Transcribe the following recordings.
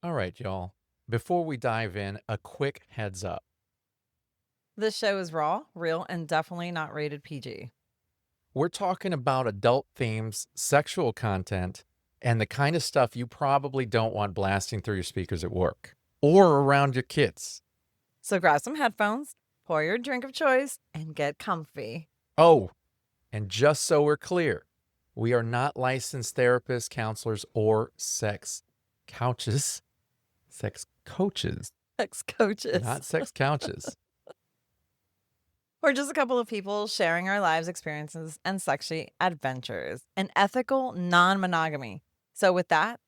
All right, y'all. Before we dive in, a quick heads up. This show is raw, real, and definitely not rated PG. We're talking about adult themes, sexual content, and the kind of stuff you probably don't want blasting through your speakers at work or around your kids. So grab some headphones, pour your drink of choice, and get comfy. Oh, and just so we're clear, we are not licensed therapists, counselors, or sex couches. Sex coaches, Sex coaches. not sex couches. We're just a couple of people sharing our lives experiences and sexy adventures and ethical non-monogamy. So with that,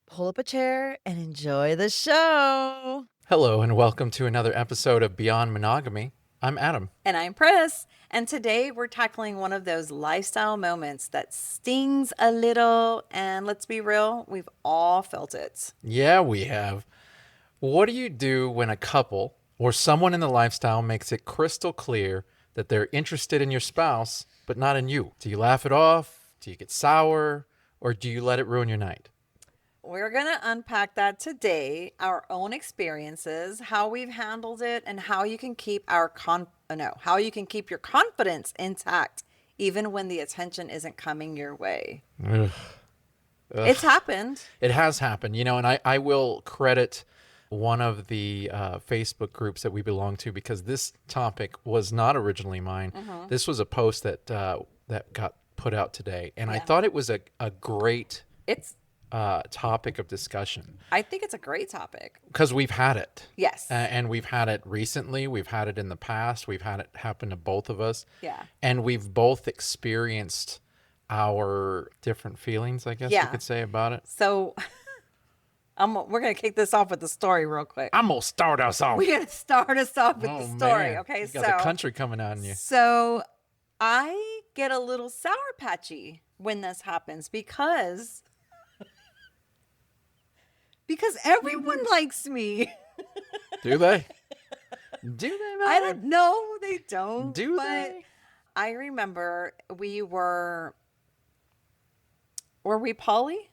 pull up a chair and enjoy the show. Hello, and welcome to another episode of Beyond Monogamy. I'm Adam. And I'm Pris. And today we're tackling one of those lifestyle moments that stings a little. And let's be real, we've all felt it. Yeah, we have. What do you do when a couple or someone in the lifestyle makes it crystal clear that they're interested in your spouse, but not in you? Do you laugh it off? Do you get sour? Or do you let it ruin your night? We're going to unpack that today, our own experiences, how we've handled it, and how you can keep how you can keep your confidence intact even when the attention isn't coming your way. Ugh. It's happened. It has happened, and I will credit one of the Facebook groups that we belong to because this topic was not originally mine. Mm-hmm. This was a post that got put out today, and I thought it was a great topic of discussion. I think it's a great topic. Because we've had it. Yes. And we've had it recently. We've had it in the past. We've had it happen to both of us. Yeah. And we've both experienced our different feelings, I guess you could say, about it. So we're going to kick this off with the story real quick. I'm going to start us off. We're going to start us off with the story. Man. Okay, you got the country coming on you. So I get a little sour patchy when this happens because everyone likes me. Do they? Do they not? I don't know. They don't. Do but they? I remember were we poly?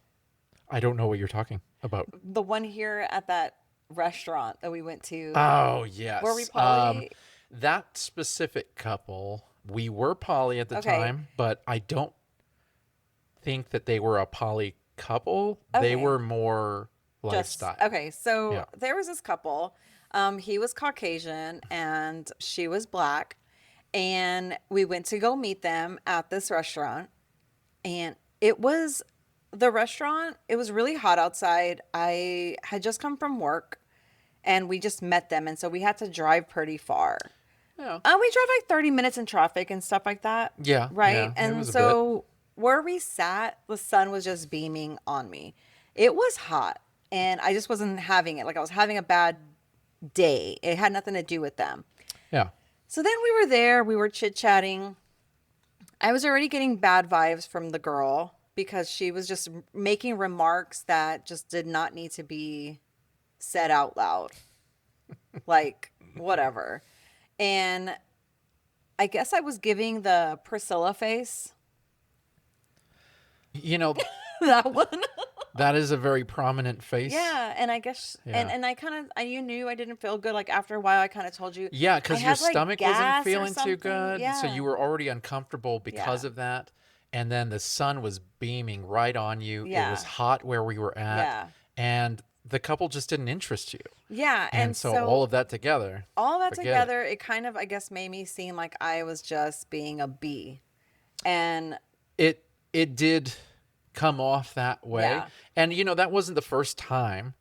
I don't know what you're talking about. The one here at that restaurant that we went to. Oh, yes. Were we poly? That specific couple, we were poly at the time, but I don't think that they were a poly couple. Okay. They were more lifestyle. So there was this couple. He was Caucasian and she was black. And we went to go meet them at this restaurant. And it was really hot outside. I had just come from work and we just met them. And so we had to drive pretty far. Yeah. We drove like 30 minutes in traffic and stuff like that. Yeah. Right. Yeah, and so where we sat, the sun was just beaming on me. It was hot and I just wasn't having it. Like I was having a bad day. It had nothing to do with them. Yeah. So then we were there, we were chit-chatting. I was already getting bad vibes from the girl because she was just making remarks that just did not need to be said out loud. Like, whatever. And I guess I was giving the Priscilla face. That one. That is a very prominent face. Yeah, and I guess, and I kind of, you knew I didn't feel good. Like after a while, I kind of told you. Yeah, because your stomach wasn't feeling too good. Yeah. So you were already uncomfortable because of that. And then the sun was beaming right on you. Yeah. It was hot where we were at. Yeah. And the couple just didn't interest you. Yeah. And so all of that together. It kind of, I guess, made me seem like I was just being a bee. And it did come off that way. Yeah. And, that wasn't the first time.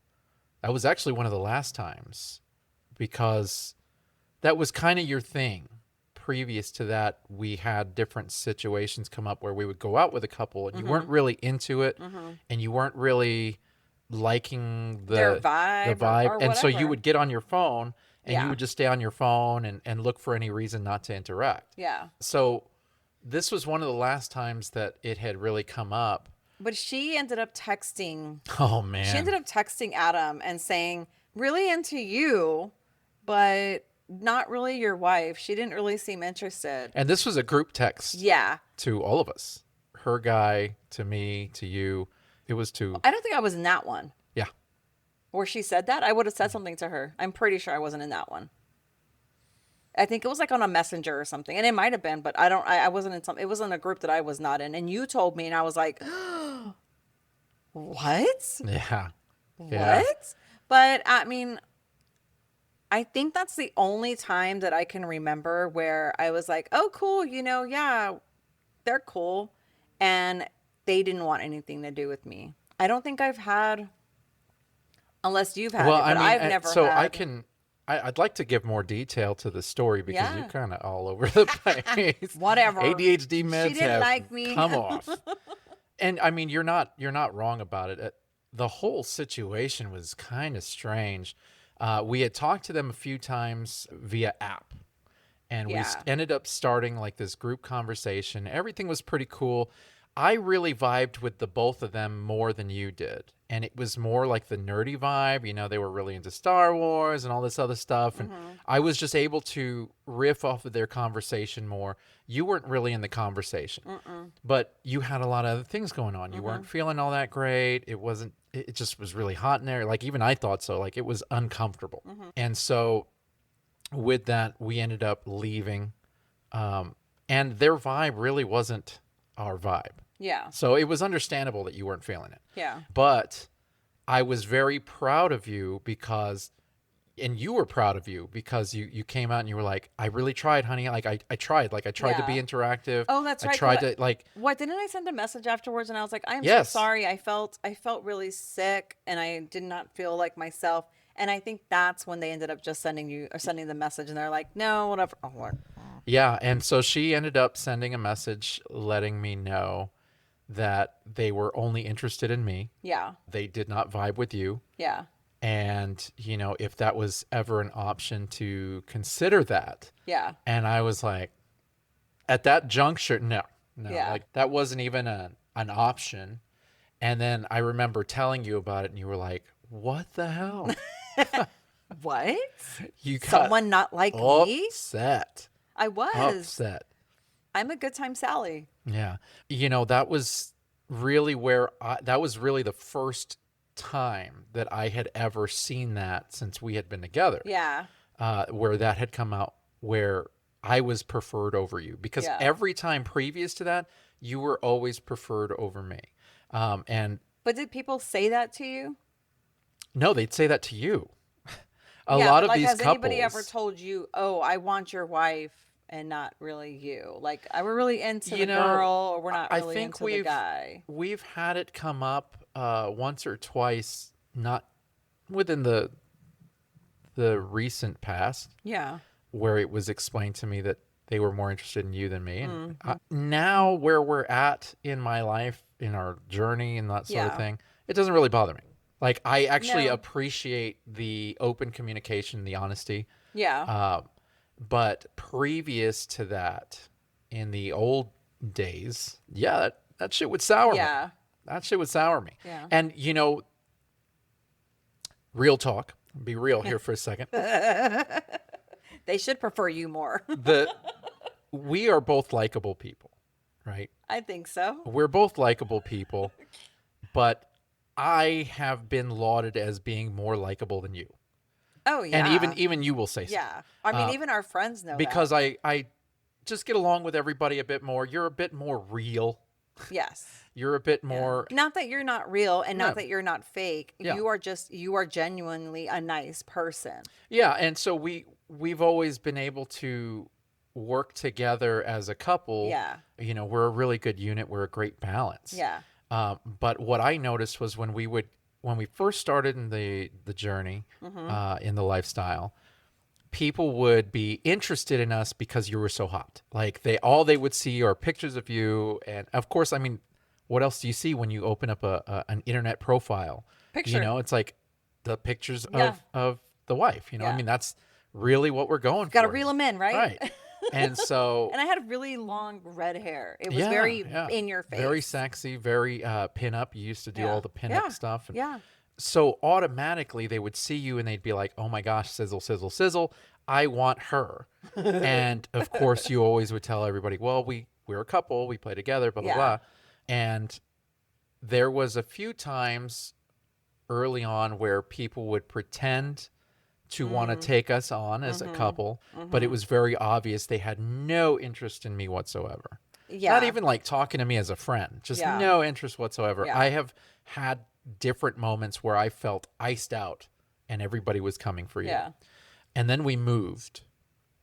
That was actually one of the last times because that was kind of your thing. Previous to that, we had different situations come up where we would go out with a couple and you weren't really into it and you weren't really liking their vibe. Or and so you whatever. would get on your phone and you would just stay on your phone and look for any reason not to interact. Yeah. So this was one of the last times that it had really come up. But she ended up texting. Oh, man. She ended up texting Adam and saying, really into you, but not really your wife. She didn't really seem interested. And this was a group text Yeah. to all of us. Her guy, to me, to you. It was to, I don't think I was in that one. yeah. Where she said that, I would have said something to her. I'm pretty sure I wasn't in that one. I think it was like on a messenger or something, and it might have been, but I don't. I wasn't in some. It was in a group that I was not in, and you told me, and I was like, "What? Yeah. Yeah. What?" But I mean, I think that's the only time that I can remember where I was like, "Oh, cool, yeah, they're cool," and they didn't want anything to do with me. I don't think I've had, unless you've had Well, it, I but mean, I've never so had. I'd like to give more detail to the story because you're Yeah, kind of all over the place. whatever. ADHD She meds didn't have like me. come off. And I mean, you're not wrong about it. The whole situation was kind of strange. We had talked to them a few times via app, and we Yeah. ended up starting like this group conversation. Everything was pretty cool. I really vibed with the both of them more than you did. And it was more like the nerdy vibe. They were really into Star Wars and all this other stuff. And I was just able to riff off of their conversation more. You weren't really in the conversation, but you had a lot of other things going on. You weren't feeling all that great. It just was really hot in there. Like, even I thought so. Like, it was uncomfortable. And so with that, we ended up leaving. And their vibe really wasn't our vibe. Yeah. So it was understandable that you weren't feeling it. Yeah. But I was very proud of you and you were proud of you because you came out and you were like, I really tried, honey. Like, I tried. Like, I tried to be Yeah. interactive. Oh, that's I right. tried to, like, What, didn't I send a message afterwards and I was like, I'm so yes. sorry. I felt really sick and I did not feel like myself. And I think that's when they ended up just sending the message and they're like, no, whatever. Oh, what? Yeah. And so she ended up sending a message letting me know that they were only interested in me. Yeah. They did not vibe with you. Yeah. And, if that was ever an option to consider that. Yeah. And I was like, at that juncture, no, Yeah. like that wasn't even an option. And then I remember telling you about it and you were like, what the hell? What? You got Someone not like me? upset. I was. Upset. I'm a good time Sally. Yeah. That was really that was really the first time that I had ever seen that since we had been together. Yeah. Where that had come out, where I was preferred over you. Because Yeah. every time previous to that, you were always preferred over me. And But did people say that to you? no, they'd say that to you. A Yeah, lot but of like, these has couples. anybody ever told you, "Oh, I want your wife," and not really you? Like, we're really into the girl, or we're not I really think into the guy. we've had it come up once or twice, not within the recent past, Yeah. where it was explained to me that they were more interested in you than me. And now where we're at in my life, in our journey and that sort of Yeah. thing, it doesn't really bother me. Like, I actually No. appreciate the open communication, the honesty. Yeah. But previous to that, in the old days, yeah, that shit would sour me. Yeah. That shit would sour me. Yeah. And, real talk, be real here for a second. They should prefer you more. We are both likable people, right? I think so. We're both likable people, but I have been lauded as being more likable than you. Oh, yeah. And even you will say so. Yeah. I mean, even our friends know Because that. I just get along with everybody a bit more. You're a bit more real. Yes. You're a bit Yeah. more. Not that you're not real and No. not that you're not fake. Yeah. You are genuinely a nice person. Yeah, and so we've always been able to work together as a couple. Yeah. We're a really good unit. We're a great balance. Yeah. But what I noticed was when we first started in the journey, in the lifestyle, people would be interested in us because you were so hot. Like, they would see are pictures of you, and of course, I mean, what else do you see when you open up an internet profile? Picture. It's like the pictures Yeah. of the wife. I Yeah. mean, that's really what we're going for. Got to reel them in, right? Right. And so, And I had really long red hair. It was yeah, very yeah. in your face. Very sexy, very pin-up. You used to do Yeah. all the pin-up Yeah. stuff. And Yeah. so automatically they would see you and they'd be like, oh my gosh, sizzle, sizzle, sizzle. I want her. And of course, you always would tell everybody, well, we're a couple, we play together, blah, blah, Yeah. blah. And there was a few times early on where people would pretend to want to take us on as a couple, but it was very obvious they had no interest in me whatsoever. Not Yeah. even like talking to me as a friend, just Yeah. no interest whatsoever. Yeah. I have had different moments where I felt iced out and everybody was coming for you. Yeah. And then we moved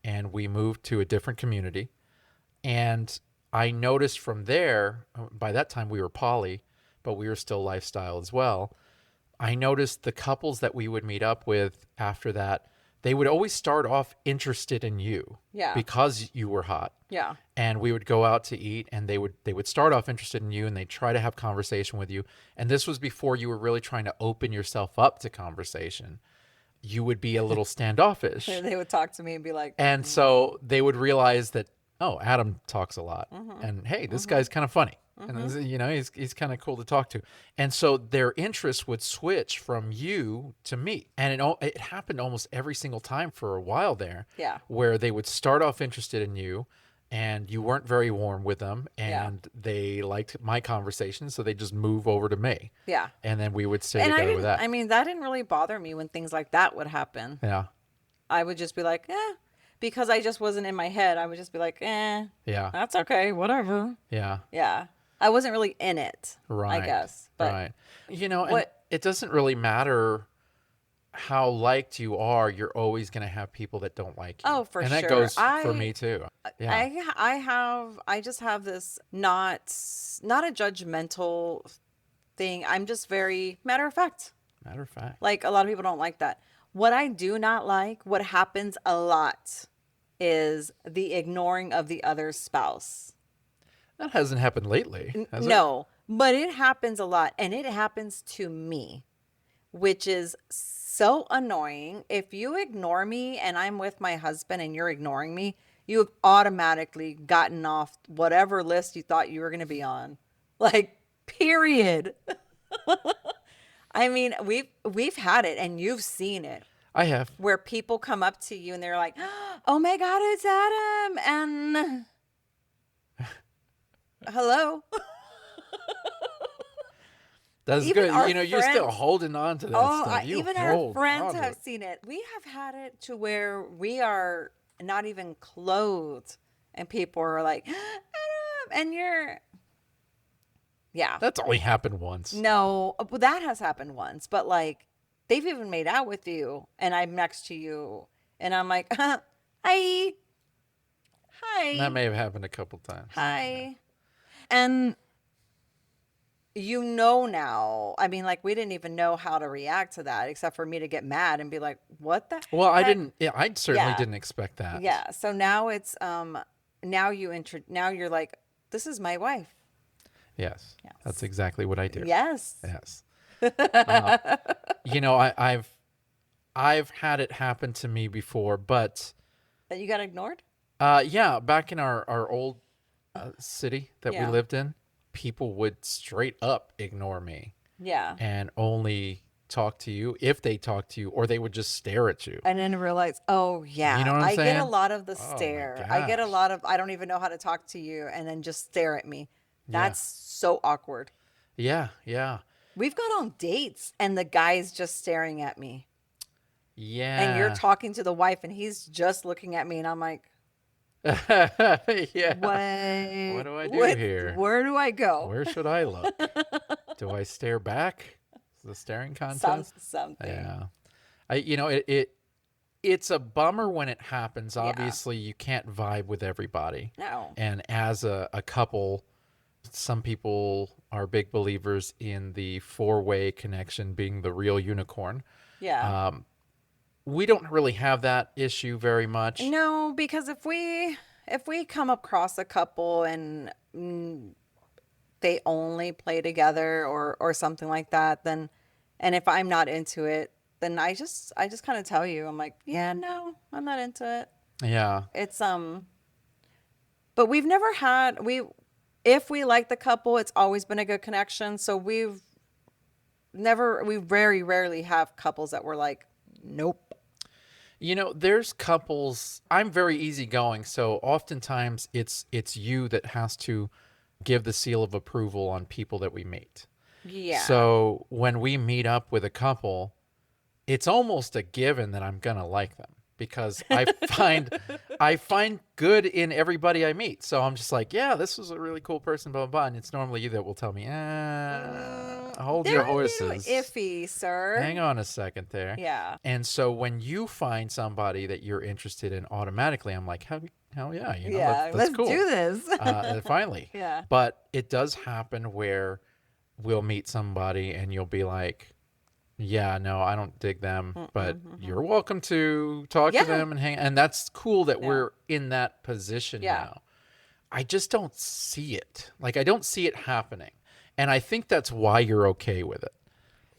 to a different community. And I noticed from there, by that time we were poly, but we were still lifestyle as well. I noticed the couples that we would meet up with after that, they would always start off interested in you Yeah. because you were hot. Yeah. And we would go out to eat and they would start off interested in you and they'd try to have conversation with you. And this was before you were really trying to open yourself up to conversation. You would be a little standoffish. They would talk to me and be like, And so they would realize that, oh, Adam talks a lot. And hey, this guy's kind of funny. And he's kind of cool to talk to. And so their interest would switch from you to me. And it happened almost every single time for a while there. Yeah. Where they would start off interested in you and you weren't very warm with them and they liked my conversation. So they just move over to me. yeah. And then we would stay And together with that. I mean, that didn't really bother me when things like that would happen. Yeah. I would just be like, because I just wasn't in my head. I would just be like, Yeah. that's okay, whatever. Yeah. Yeah. I wasn't really in it, Right. I guess. But right. And what- it doesn't really matter how liked you are, you're always going to have people that don't like you. Oh, for and sure. that goes for me too. Yeah. I just have this not a judgmental thing. I'm just very matter of fact. Matter of fact. Like a lot of people don't like that. What I do not like, what happens a lot, is the ignoring of the other spouse. That hasn't happened lately, has it? No, but it happens a lot, and it happens to me, which is so annoying. If you ignore me and I'm with my husband and you're ignoring me, you have automatically gotten off whatever list you thought you were going to be on. Like, period. I mean, we've had it and you've seen it I have. where people come up to you and they're like, "Oh my God, it's Adam." And hello. That's Even good. our You're still friends- holding on to that Oh, stuff. You even our hold friends on to have it. seen it. We have had it to where we are not even clothed and people are like, "Adam," and you're, yeah. That's only happened once. No, well, that has happened once, but like they've even made out with you and I'm next to you and I'm like, hi. That may have happened a couple times. Hi. And now, I mean, like we didn't even know how to react to that except for me to get mad and be like, what the Well, I heck? didn't. Yeah, I certainly Yeah. didn't expect that. Yeah. So now it's now you're like, this is my wife. Yes. Yes. That's exactly what I do. Yes. Yes. I've had it happen to me before, but That you got ignored? yeah, back in our old city that we Yeah. lived in, people would straight up ignore me Yeah. and only talk to you if they talk to you, or they would just stare at you. And then realize, oh yeah, You know what I'm I get a saying? lot of the Oh, my stare. I get a gosh. lot of I don't even know how to talk to you, and then just stare at me. That's so awkward. Yeah, yeah, We've gone on dates, and the guy's just staring at me, yeah. and you're talking to the wife, and he's just looking at me, and I'm like, yeah. what? What do I do here? Where do I go? Where should I look? Do I stare back? Is the staring contest? Something. Yeah. It's a bummer when it happens. Obviously, you can't vibe with everybody. No. And as a couple, some people are big believers in the four-way connection being the real unicorn. Yeah. We don't really have that issue very much. No, because if we come across a couple and they only play together or something like that, then, and if I'm not into it, then I just kind of tell you, I'm like, yeah, no, I'm not into it. Yeah. It's but we've never had if we like the couple, it's always been a good connection. So we very rarely have couples that were like, nope. You know, there's couples. I'm very easygoing, so oftentimes it's you that has to give the seal of approval on people that we meet. Yeah. So when we meet up with a couple, it's almost a given that I'm gonna like them because I find good in everybody I meet. So I'm just like, yeah, this was a really cool person, blah blah blah. And it's normally you that will tell me, hold There your are you horses. iffy, sir. Hang on a second there. Yeah. And so when you find somebody that you're interested in, automatically I'm like, hell yeah, Yeah. that's Let's cool. do this. Finally. Yeah. But it does happen where we'll meet somebody and you'll be like, yeah, no, I don't dig them, but you're welcome to talk to Yeah. them and hang. And that's cool that Yeah. we're in that position Yeah. now. I just don't see it. Like, I don't see it happening. And I think that's why you're okay with it.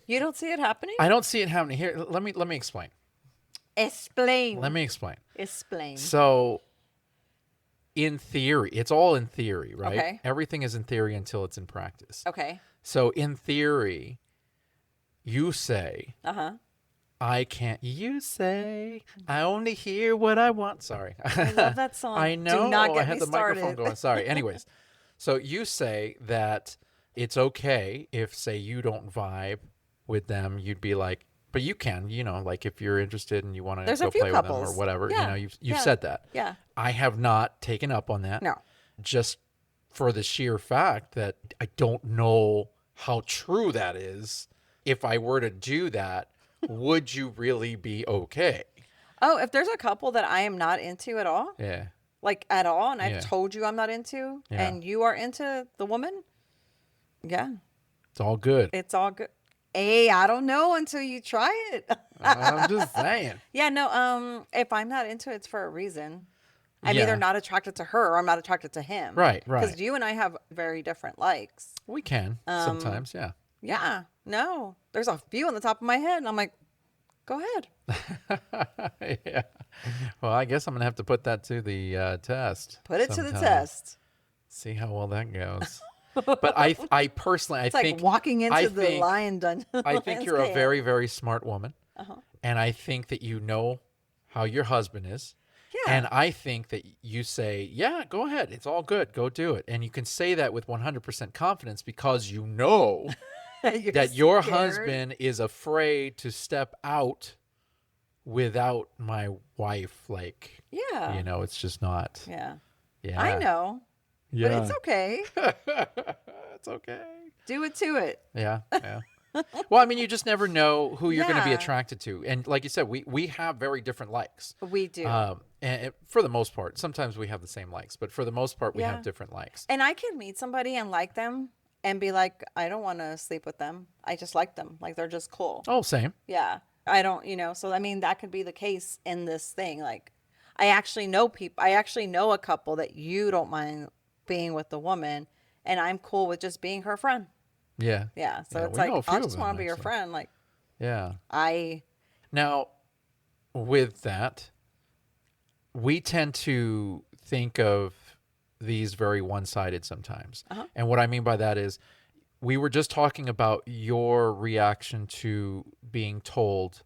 You don't see it happening? I don't see it happening here. Let me explain. Explain. Let me explain. Explain. So, in theory, it's all in theory, right? Okay. Everything is in theory until it's in practice. Okay. So, in theory, you say, Uh-huh. I can't. You say, I only hear what I want. Sorry. I love that song. I know. Do not get I had me the microphone started. going. Sorry. Anyways, so you say that it's okay if, say, you don't vibe with them. You'd be like, but you can, like if you're interested and you want to There's a go few play with them or couples. whatever, Yeah. you've Yeah. said that. Yeah. I have not taken up on that. No. Just for the sheer fact that I don't know how true that is. If I were to do that, would you really be okay? Oh, if there's a couple that I am not into at all, Yeah. like at all, and I've Yeah. told you I'm not into, Yeah. and you are into the woman, yeah, It's all good. it's all good. Hey, I don't know until you try it. I'm just saying. Yeah, no, if I'm not into it, it's for a reason. I'm Yeah. either not attracted to her or I'm not attracted to him. Right, Because right. you and I have very different likes. We can sometimes, yeah. Yeah, no, there's a few on the top of my head, and I'm like, go ahead. Yeah. Well, I guess I'm gonna have to put that to the test. Put it to the sometime. test. See how well that goes. But I personally, It's think like walking I into the think- lion dungeon. I think you're a lion's very, very smart woman, cave. Uh-huh. and I think that you know how your husband is. Yeah. And I think that you say, yeah, go ahead. It's all good. Go do it. And you can say that with 100% confidence because you know You're that your scared. husband is afraid to step out without my wife. Like, Yeah. it's just not. Yeah. Yeah. I know, Yeah. but it's okay. It's okay. Do it to it. Yeah. Yeah. Well, I mean, you just never know who you're going to be Yeah. attracted to. And like you said, we have very different likes. We do. And for the most part, sometimes we have the same likes, but for the most part, we Yeah. have different likes. And I can meet somebody and like them and be like, I don't want to sleep with them. I just like them. Like they're just cool. Oh, same. Yeah. I don't, so I mean, that could be the case in this thing. Like, I actually know people, I actually know a couple that you don't mind being with the woman, and I'm cool with just being her friend. Yeah. Yeah. So Yeah, it's we know a like, few I of just them, want to be your actually. friend. Like, Yeah. I, Now, with that, we tend to think of these very one-sided sometimes. Uh-huh. And what I mean by that is we were just talking about your reaction to being told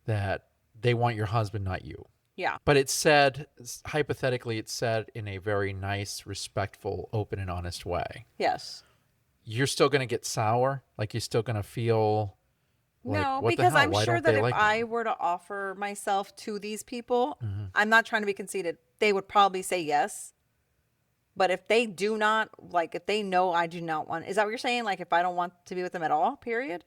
that they want your husband, not you. yeah. But it's said, hypothetically, it's said in a very nice, respectful, open, and honest way. Yes. You're still going to get sour? Like, you're still going to feel like, No, what the because hell? I'm Why sure don't that they if like me? I were to offer myself to these people, Mm-hmm. I'm not trying to be conceited. They would probably say yes. But if they do not, like, if they know I do not want, is that what you're saying? Like, if I don't want to be with them at all, period?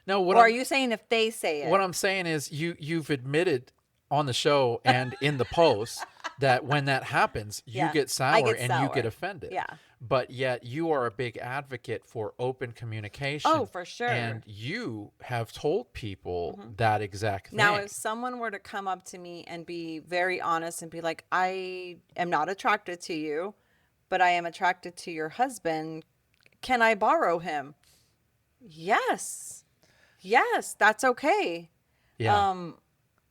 No, Or are you saying if they say it? what I'm saying is you've admitted on the show and in the post that when that happens, you Yeah, get I sour get and you get sour. offended. Yeah. But yet you are a big advocate for open communication. Oh, for sure. And you have told people that exact thing. Now, if someone were to come up to me and be very honest and be like, I am not attracted to you, but I am attracted to your husband, can I borrow him? Yes. Yes, that's okay. yeah.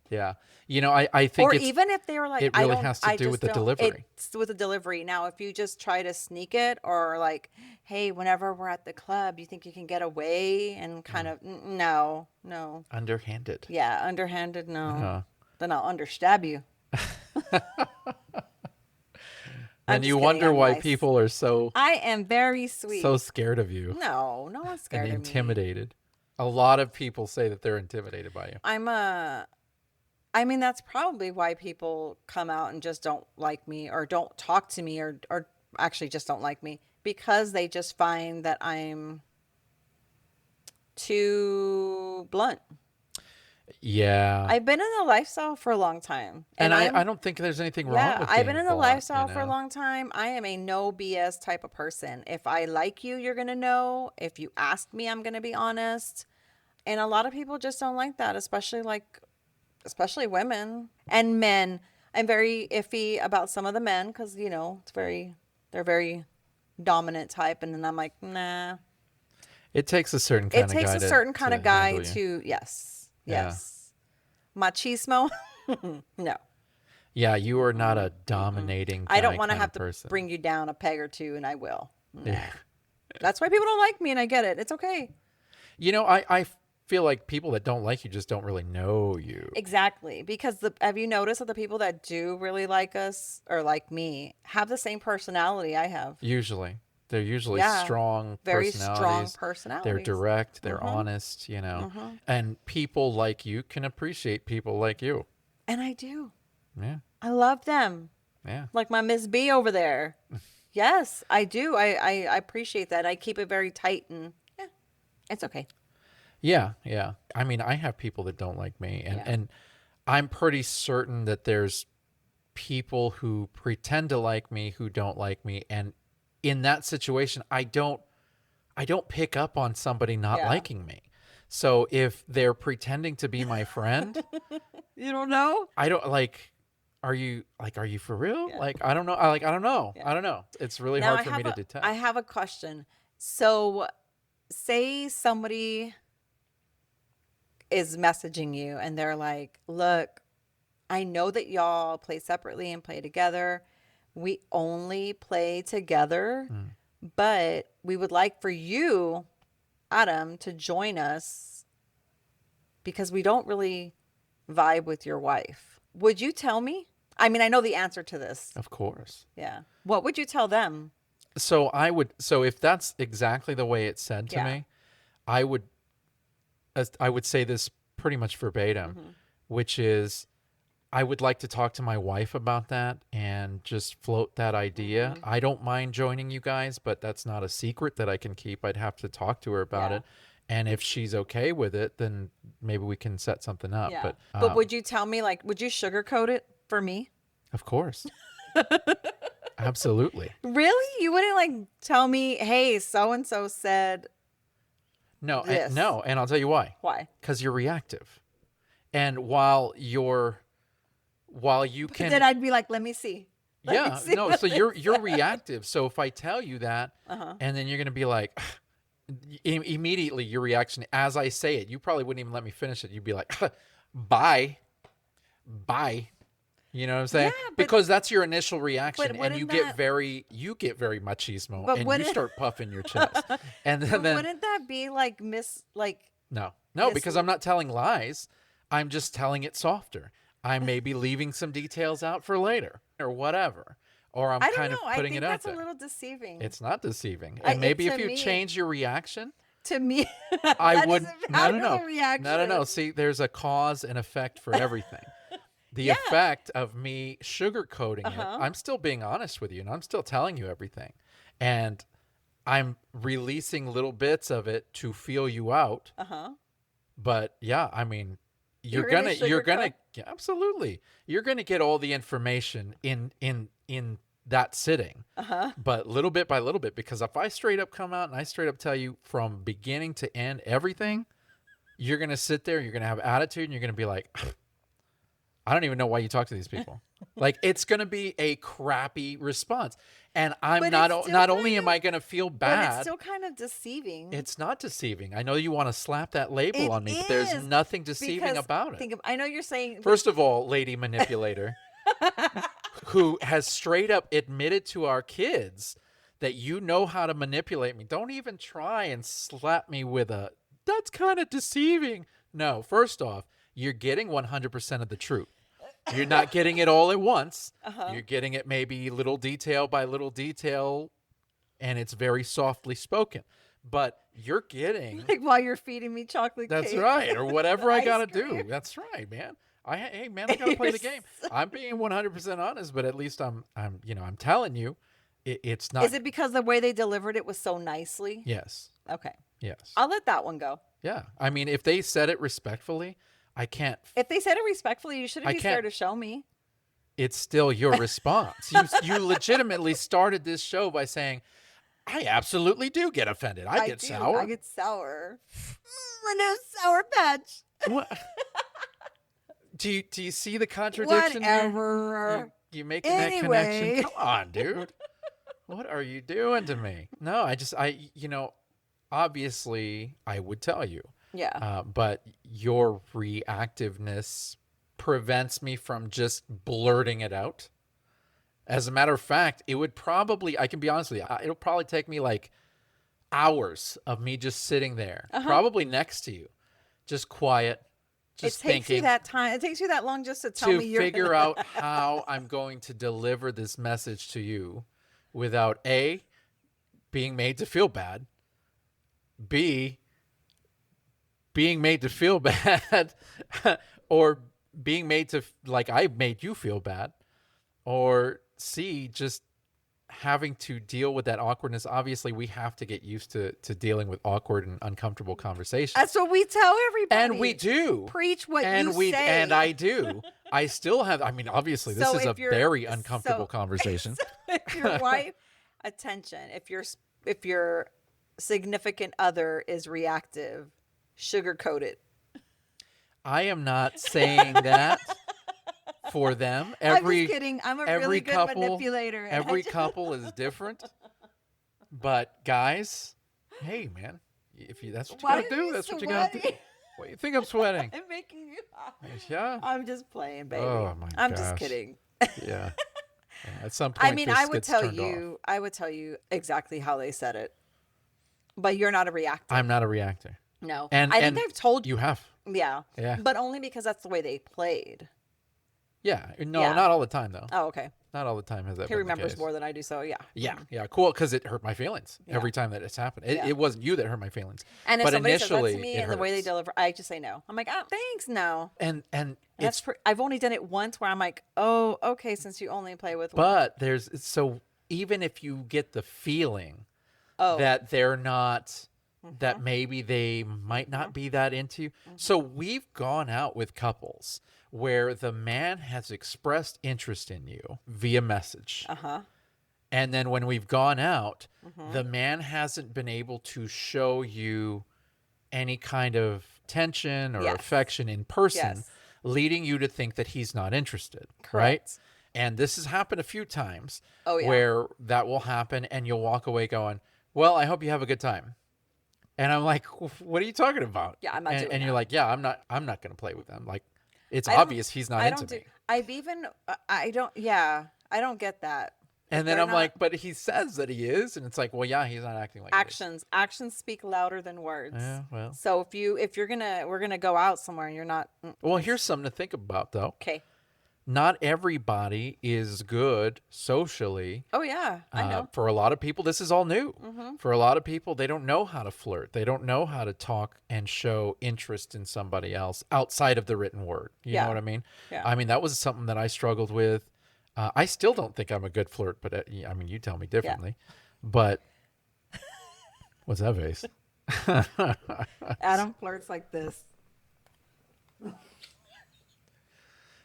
Yeah. I think Or it's, even if they were like, it I really don't, has to I do just with the don't- delivery. It's with the delivery. Now, if you just try to sneak it or like, hey, whenever we're at the club, you think you can get away and kind of, no. underhanded. Yeah, underhanded, no. then I'll understab you. I'm And just you kidding. wonder I'm why nice. people are so I am very sweet. scared of you No, no one's and scared of me. intimidated. A lot of people say that they're intimidated by you. I mean, that's probably why people come out and just don't like me or don't talk to me or actually just don't like me because they just find that I'm too blunt. Yeah. I've been in the lifestyle for a long time. And I'm, I don't think there's anything wrong with I've been being in the blunt, lifestyle for a long time. I am a no BS type of person. If I like you, you're going to know. If you ask me, I'm going to be honest. And a lot of people just don't like that, especially women and men. I'm very iffy about some of the men because, they're very dominant type. And then I'm like, nah. It takes a certain It kind of takes guy a certain kind of guy handle you. to, yes, Yeah. yes. Machismo? No. Yeah, you are not a dominating I don't guy want to kind have of to person. bring you down a peg or two, and I will. No. Yeah. That's why people don't like me, and I get it. It's okay. You know, I feel like people that don't like you just don't really know you. Exactly. Because have you noticed that the people that do really like us or like me have the same personality I have? Usually. They're usually Yeah. strong Very strong personalities. personalities. They're direct, they're honest, you know. And people like you can appreciate people like you. And I do. Yeah. I love them. Yeah. Like my Miss B over there. Yes, I do. I appreciate that. I keep it very tight and yeah, it's okay. Yeah, yeah. I mean, I have people that don't like me Yeah. and I'm pretty certain that there's people who pretend to like me who don't like me, and in that situation I don't pick up on somebody not Yeah. liking me. So if they're pretending to be my friend, You don't know? I don't are you for real? Yeah. Like I don't know. I don't know. Yeah. I don't know. It's really Now hard for me to detect. I have a question. So say somebody is messaging you and they're like, look, I know that y'all play separately and play together. We only play together, but we would like for you, Adam, to join us because we don't really vibe with your wife. Would you tell me? I mean, I know the answer to this. Of course. Yeah. What would you tell them? So if that's exactly the way it's said to Yeah. me, I would say this pretty much verbatim, which is I would like to talk to my wife about that and just float that idea. I don't mind joining you guys, but that's not a secret that I can keep. I'd have to talk to her about it. And if she's okay with it, then maybe we can set something up. Yeah. But Would you tell me, like, would you sugarcoat it for me? of course. Absolutely. Really? You wouldn't like tell me, hey, so and so said No, this. no. And I'll tell you why. Why? Because you're reactive. And while you can, Then I'd be like, let me see. Let me see no. what So they you're reactive. So if I tell you that, and then you're gonna be like, immediately your reaction as I say it, you probably wouldn't even let me finish it. You'd be like, bye. You know what I'm saying? Yeah, but- because that's your initial reaction, and wouldn't you that- get very machismo, But and you wouldn't- start puffing your chest, and But then wouldn't that be like no, Yes. because I'm not telling lies. I'm just telling it softer. I may be leaving some details out for later or whatever, or I'm I don't kind know. of I putting think it out that's there. a little deceiving. It's not deceiving, I- and maybe to if you me- change your reaction, To me, I that would. isn't No, how no, the no, reaction no, no, no. is. See, there's a cause and effect for everything. The Yeah. effect of me sugarcoating it, Uh-huh. I'm still being honest with you, and I'm still telling you everything, and I'm releasing little bits of it to feel you out. But yeah, I mean, you're gonna yeah, absolutely, you're gonna get all the information in that sitting. But little bit by little bit, because if I straight up come out and I straight up tell you from beginning to end everything, you're gonna sit there, you're gonna have attitude, and you're gonna be like, I don't even know why you talk to these people. Like, it's gonna be a crappy response, and I'm But not it's still not only kind am of- I gonna feel But bad. it's still kind of deceiving. It's not deceiving. I know you want to slap that label It on me, but there's is, nothing deceiving because about it. I know you're saying First of all, lady manipulator, who has straight up admitted to our kids that you know how to manipulate me. Don't even try and slap me with a, that's kind of deceiving. No, first off, you're getting 100% of the truth. You're not getting it all at once. Uh-huh. You're getting it maybe little detail by little detail, and it's very softly spoken. But you're getting Like while you're feeding me chocolate that's cake. right, or whatever I Ice gotta cream. do. That's right, man. Hey man, I gotta play You're the game. I'm being 100% honest, but at least I'm telling you, it's not. Is it because the way they delivered it was so nicely? Yes, Okay. yes, I'll let that one go. yeah. I mean, if they said it respectfully, I can't. If they said it respectfully, you shouldn't I be scared can't- to show me. It's still your response. You legitimately started this show by saying, "I absolutely do get offended. I get sour." I get sour. A new Sour Patch. What? Do you see the contradiction there? Whatever. You making that connection? Anyway. Come on, dude. What are you doing to me? No, obviously I would tell you. Yeah. But your reactiveness prevents me from just blurting it out. As a matter of fact, it would probably, I can be honest with you, it'll probably take me like hours of me just sitting there, probably next to you, just quiet, just It takes thinking you that time. It takes you that long just to tell me to you're figure out how I'm going to deliver this message to you without A, being made to feel bad, B, being made to feel bad, or being made to, like I made you feel bad, or C, just having to deal with that awkwardness. Obviously, we have to get used to dealing with awkward and uncomfortable conversations. That's what we tell everybody. And we do. Preach what and you say. And I do. I still have, I mean, obviously, this So is a if you're- very uncomfortable so- conversation. If your wife, attention, if your significant other is reactive, sugarcoat it. I am not saying that for them. I'm just kidding. I'm a really good manipulator. and I Every just- couple is different. But guys, hey man, that's what you Why gotta are do. you That's what you gotta do. sweating? What do you think I'm sweating? I'm making you hot. Yeah. I'm just playing, baby. Oh, my I'm just gosh. kidding. Yeah. At some point, I mean, this I would gets tell turned off. you, I would tell you exactly how they said it, but you're not a reactor. I'm not a reactor. No, And I think I've told you. You have. Yeah, Yeah. but only because that's the way they played. Yeah. No, Yeah. not all the time though. Oh, okay. Not all the time has that He been remembers the case. more than I do, so yeah. Yeah, yeah, cool. Because it hurt my feelings Yeah. every time that it's happened. It, Yeah. it wasn't you that hurt my feelings, And if but somebody says that initially to me it and the way they hurts. deliver, I just say no. I'm like, oh, thanks, no. And That's it's I've only done it once where I'm like, oh, okay, since you only play with one. but there's so even if you get the feeling Oh, that they're not that maybe they might not be that into you. So we've gone out with couples where the man has expressed interest in you via message. uh-huh. And then when we've gone out, the man hasn't been able to show you any kind of tension or Yes. affection in person, Yes. leading you to think that he's not interested. Right? Correct. And this has happened a few times Oh, yeah. where that will happen and you'll walk away going, well, I hope you have a good time. And I'm like, what are you talking about? Yeah, I'm not and, doing And you're that. like, yeah, I'm not going to play with them. Like, it's I don't- obvious he's not I into don't do. me. I've even. I don't get that. And then they're I'm not- like, but he says that he is, and it's like, well, yeah, he's not acting like Actions speak louder than words. He is. Yeah, well. So we're gonna go out somewhere and you're not Well, here's something to think about, though. okay. Not everybody is good socially. Oh yeah, I know. For a lot of people, this is all new. Mm-hmm. For a lot of people, they don't know how to flirt. They don't know how to talk and show interest in somebody else outside of the written word. You Yeah. know what I mean? Yeah. I mean, that was something that I struggled with. I still don't think I'm a good flirt, but I mean, you tell me differently. But what's that face? Adam flirts like this.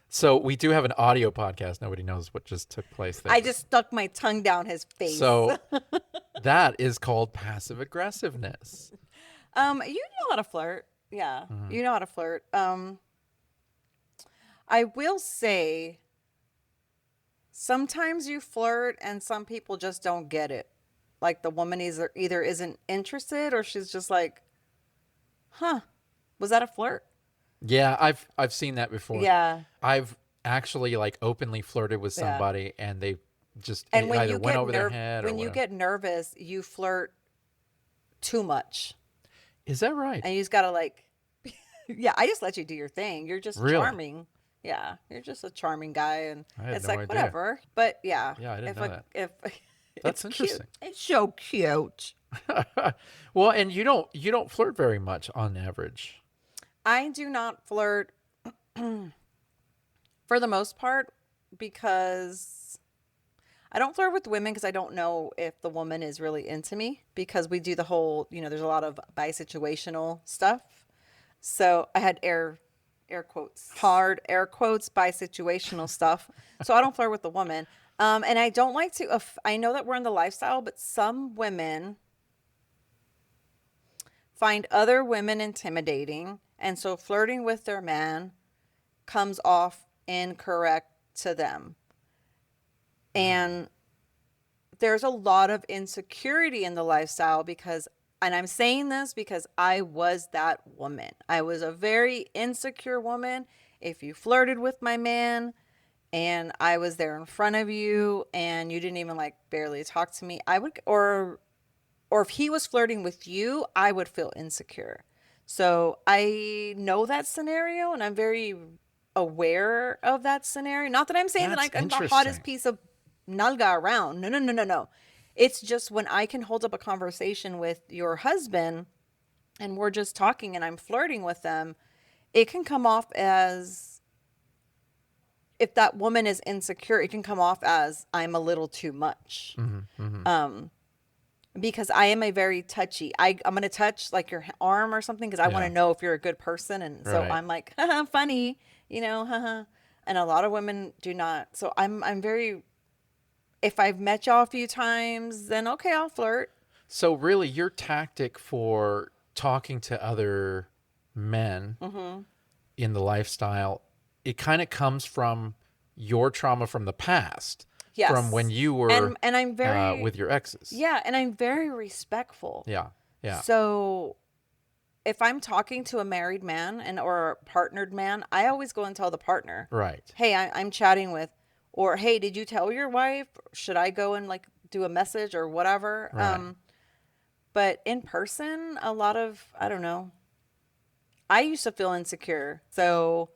So we do have an audio podcast. Nobody knows what just took place there. I just stuck my tongue down his face. So that is called passive aggressiveness. you know how to flirt. Yeah, you know how to flirt. I will say, sometimes you flirt and some people just don't get it. Like the woman either isn't interested or she's just like, huh, was that a flirt? Yeah, I've seen that before. Yeah. I've actually like openly flirted with Yeah. somebody and they just And when either you went get over their head or when you whatever. get nervous, you flirt too much. Is that right? And you just gotta like, yeah, I just let you do your thing. You're just Really? charming. Yeah, you're just a charming guy, and I had it's no like idea. whatever. But yeah, Yeah, I didn't if know that. if That's it's cute, interesting. it's so cute. Well, and you don't flirt very much on average. I do not flirt for the most part because I don't flirt with women because I don't know if the woman is really into me because we do the whole, there's a lot of bisituational stuff. So I had air quotes, hard air quotes, bisituational stuff. So I don't flirt with the woman. And I don't like to, I know that we're in the lifestyle, but some women find other women intimidating. And so flirting with their man comes off incorrect to them. And there's a lot of insecurity in the lifestyle because, and I'm saying this because I was that woman. I was a very insecure woman. If you flirted with my man and I was there in front of you and you didn't even like barely talk to me, I would, or if he was flirting with you, I would feel insecure. So I know that scenario and I'm very aware of that scenario. Not that I'm saying that That's I'm the hottest interesting. piece of nalga around. No, no, no, no, no. It's just when I can hold up a conversation with your husband and we're just talking and I'm flirting with them, it can come off as, if that woman is insecure, it can come off as I'm a little too much. Because I am a very touchy. I'm going to touch like your arm or something because I want Yeah. to know if you're a good person. And so Right. I'm like, haha, funny, haha. And a lot of women do not. So I'm very, if I've met y'all a few times, then okay, I'll flirt. So really, your tactic for talking to other men in the lifestyle, it kind of comes from your trauma from the past, from when Yes. you were And I'm very, with your exes. yeah, and I'm very respectful. Yeah. Yeah. So if I'm talking to a married man and or a partnered man, I always go and tell the partner, Right. "Hey, I'm chatting with," or "Hey, did you tell your wife? Should I go and like do a message or whatever?" Right. But in person, a lot of, I don't know. I used to feel insecure, so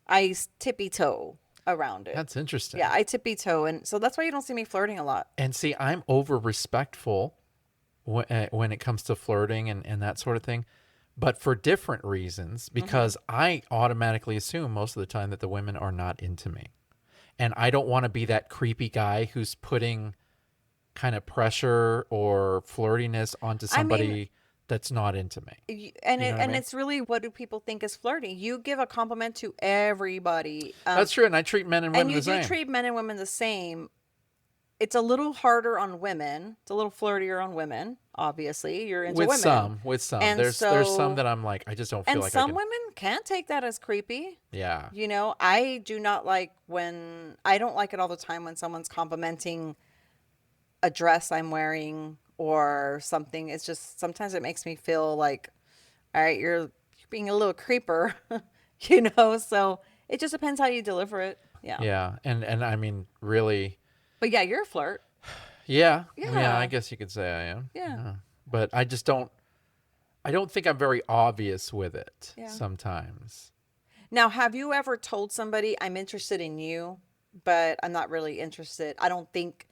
I tippy toe around it. That's interesting. Yeah, I tippy toe, and so that's why you don't see me flirting a lot. And see, I'm over respectful when it comes to flirting and that sort of thing, but for different reasons, because I automatically assume most of the time that the women are not into me. And I don't want to be that creepy guy who's putting kind of pressure or flirtiness onto I mean, somebody that's not into me. and You know what I mean? it's really, what do people think is flirting? You give a compliment to everybody, That's true. And I treat men and and women you the do same. treat men and women the same. It's a little harder on women. It's a little flirtier on women. Obviously, you're into women, With some, and there's some so that I'm like, I just don't feel and like I some can. women can't take that as creepy. Yeah. I do not like when I don't like it all the time when someone's complimenting a dress I'm wearing or something. It's just sometimes it makes me feel like, all right, you're being a little creeper, So it just depends how you deliver it. Yeah, Yeah. And I mean, really, but yeah, you're a flirt. yeah. Yeah, I Yeah, guess you could say I am. yeah, Yeah. But I don't think I'm very obvious with it yeah. sometimes. Now, have you ever told somebody I'm interested in you, but I'm not really interested? I don't think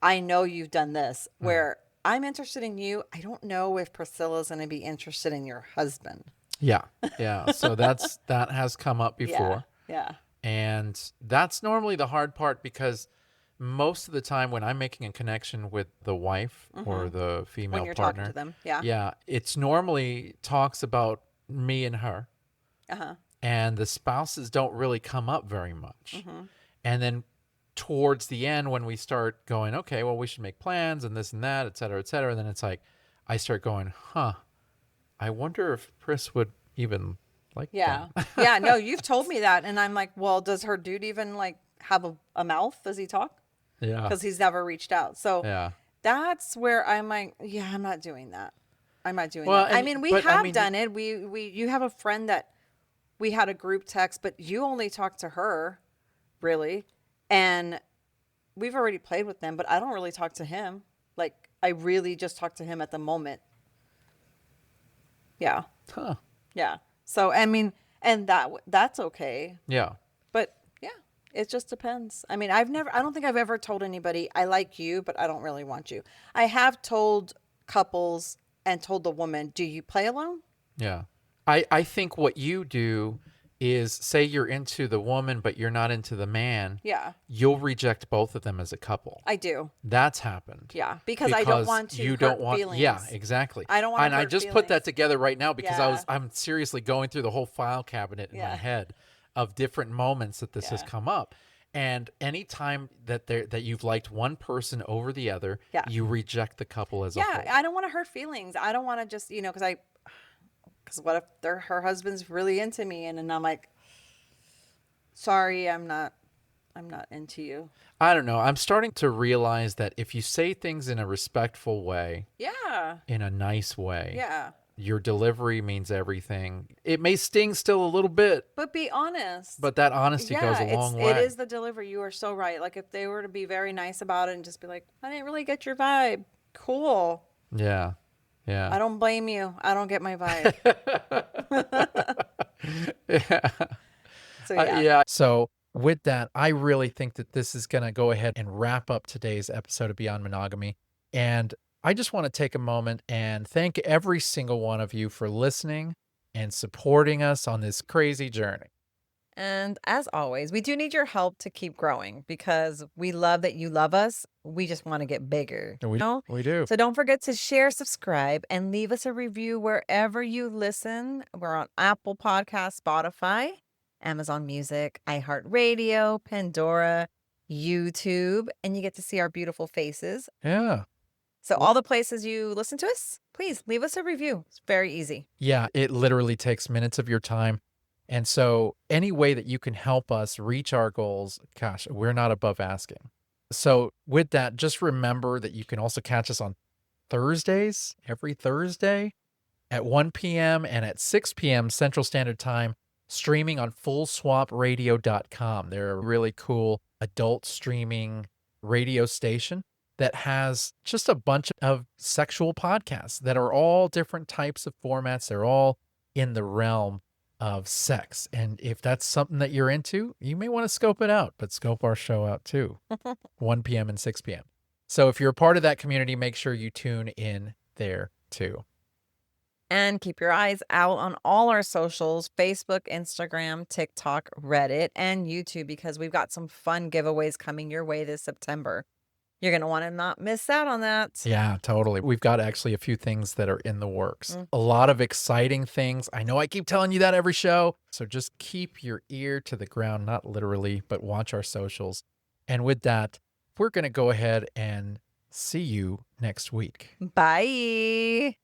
I know you've done this Mm. where I'm interested in you. I don't know if Priscilla's going to be interested in your husband. Yeah. Yeah. So that has come up Yeah, before. yeah. And that's normally the hard part because most of the time when I'm making a connection with the wife or the When female you're talking to partner, them. Yeah. yeah, it's normally talks about me and her, Uh-huh. and the spouses don't really come up very much. And then towards the end, when we start going, okay, well, we should make plans and this and that, et cetera, then it's like I start going, huh, I wonder if Pris would even like Yeah. that. Yeah. No, you've told me that. And I'm like, well, does her dude even like have a mouth? Does he talk? Yeah. Because he's never reached out. So Yeah. that's where I'm like, yeah, I'm not doing that. I'm not doing Well, that. I and mean, we but I have mean, done it. You have a friend that we had a group text, but you only talk to her, really. And we've already played with them, but I don't really talk to him. Like, I really just talk to him at the moment. Yeah. huh. Yeah. So, I mean, and that's okay. Yeah. But yeah, it just depends. I mean, I don't think I've ever told anybody, I like you, but I don't really want you. I have told couples and told the woman, do you play alone? Yeah. I think what you do is say you're into the woman, but you're not into the man. Yeah, You'll reject both of them as a couple. I do. That's happened. Yeah, because I don't want to you hurt don't want, feelings. yeah, exactly. I don't want to And I hurt just put that feelings. together right now because Yeah. I'm seriously going through the whole file cabinet in my Yeah. head of different moments that this has Yeah. come up. And anytime that you've liked one person over the other, Yeah. you reject the couple as a Yeah, whole. I don't want to hurt feelings. I don't want to just, because what if her husband's really into me and then I'm like, sorry, I'm not into you. I don't know. I'm starting to realize that if you say things in a respectful way, Yeah. in a nice way, Yeah. your delivery means everything. It may sting still a little bit, But be honest. but that honesty goes a long way. It is the delivery. You are so right. Like if they were to be very nice about it and just be like, I didn't really get your vibe. Cool. Yeah. Yeah. I don't blame you. I don't get my vibe. Yeah. So yeah. Yeah. So with that, I really think that this is going to go ahead and wrap up today's episode of Beyond Monogamy. And I just want to take a moment and thank every single one of you for listening and supporting us on this crazy journey. And as always, we do need your help to keep growing because we love that you love us. We just want to get bigger. We do. So don't forget to share, subscribe, and leave us a review wherever you listen. We're on Apple Podcasts, Spotify, Amazon Music, iHeartRadio, Pandora, YouTube, and you get to see our beautiful faces. Yeah. So all the places you listen to us, please leave us a review. It's very easy. Yeah. It literally takes minutes of your time. And so any way that you can help us reach our goals, gosh, we're not above asking. So with that, just remember that you can also catch us on Thursdays, every Thursday at 1 p.m. and at 6 p.m. Central Standard Time, streaming on fullswapradio.com. They're a really cool adult streaming radio station that has just a bunch of sexual podcasts that are all different types of formats. They're all in the realm of sex. And if that's something that you're into, you may want to scope it out, but scope our show out too. 1 p.m. and 6 p.m. So if you're a part of that community, make sure you tune in there too. And keep your eyes out on all our socials, Facebook, Instagram, TikTok, Reddit, and YouTube, because we've got some fun giveaways coming your way this September. You're going to want to not miss out on that. Yeah, totally. We've got actually a few things that are in the works. A lot of exciting things. I know I keep telling you that every show. So just keep your ear to the ground, not literally, but watch our socials. And with that, we're going to go ahead and see you next week. Bye.